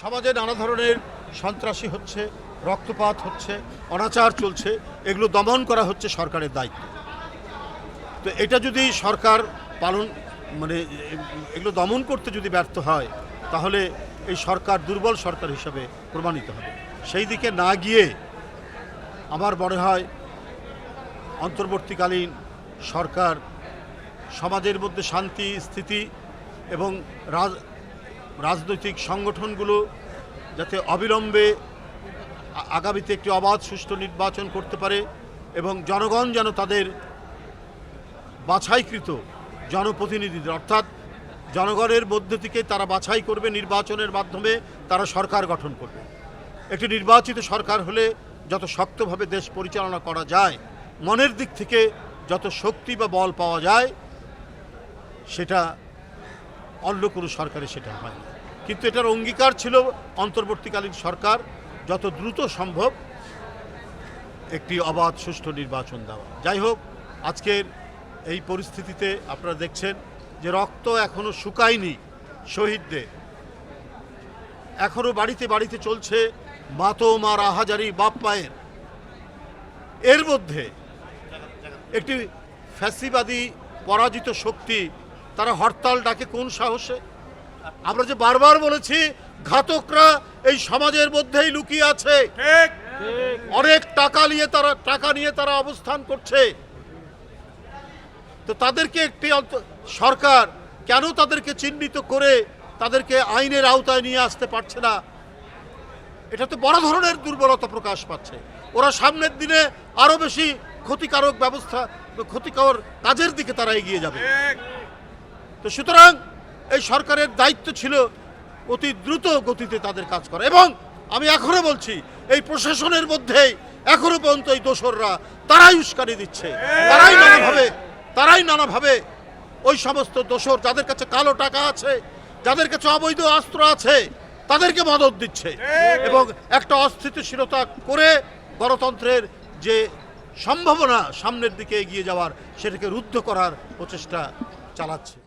সমাজে নানা ধরনের সন্ত্রাসী হচ্ছে, রক্তপাত হচ্ছে, অনাচার চলছে, এগুলো দমন করা হচ্ছে সরকারের দায়িত্ব। তো এটা যদি সরকার এগুলো দমন করতে যদি ব্যর্থ হয়, তাহলে এই সরকার দুর্বল সরকার হিসাবে প্রমাণিত হবে। সেই দিকে না গিয়ে আমার মনে হয় অন্তর্বর্তীকালীন সরকার সমাজের মধ্যে শান্তি স্থিতি এবং রাজনৈতিক সংগঠনগুলো যাতে অবিলম্বে আগামীতে একটি অবাধ সুষ্ঠু নির্বাচন করতে পারে এবং জনগণ যেন তাদের বাছাইকৃত জনপ্রতিনিধিদের, অর্থাৎ জনগণের মধ্যে থেকে তারা বাছাই করবে, নির্বাচনের মাধ্যমে তারা সরকার গঠন করবে। একটি নির্বাচিত সরকার হলে যত শক্তভাবে দেশ পরিচালনা করা যায়, মনের দিক থেকে যত শক্তি বা বল পাওয়া যায়, সেটা অন্য কোনো সরকারে সেটা হয় না। কিন্তু এটার অঙ্গীকার ছিল অন্তর্বর্তীকালীন সরকার যত দ্রুত সম্ভব একটি অবাধ সুষ্ঠু নির্বাচন দেওয়া। যাই হোক, আজকের এই পরিস্থিতিতে আপনারা দেখছেন যে রক্ত এখনো শুকায়নি শহীদদের, এখনো বাড়িতে বাড়িতে চলছে মাতম আর আহাজারি বাপ মায়ের। এর মধ্যে একটি ফ্যাসিবাদী পরাজিত শক্তি তারা হরতাল ডাকে কোন সাহসে? আমরা যে বারবার বলেছি ঘাতকরা এই সমাজের মধ্যেই লুকিয়ে আছে, অনেক টাকা নিয়ে তারা অবস্থান করছে। তো তাদেরকে একটি সরকার কেন তাদেরকে চিহ্নিত করে তাদেরকে আইনের আওতায় নিয়ে আসতে পারছে না? এটা তো বড় ধরনের দুর্বলতা প্রকাশ পাচ্ছে। ওরা সামনের দিনে আরো বেশি ক্ষতিকর কাজের দিকে তারা এগিয়ে যাবে। তো সুতরাং এই সরকারের দায়িত্ব ছিল অতি দ্রুত গতিতে তাদের কাজ করা। এবং আমি এখনো বলছি, এই প্রশাসনের মধ্যেই এখনো পর্যন্ত এই দোসররা তারাই উস্কানি দিচ্ছে, তারাই নানাভাবে ওই সমস্ত দোসর যাদের কাছে কালো টাকা আছে, যাদের কাছে অবৈধ অস্ত্র আছে, তাদেরকে মদত দিচ্ছে এবং একটা অস্থিতিশীলতা করে গণতন্ত্রের যে সম্ভাবনা সামনের দিকে এগিয়ে যাওয়ার, সেটাকে রুদ্ধ করার প্রচেষ্টা চালাচ্ছে।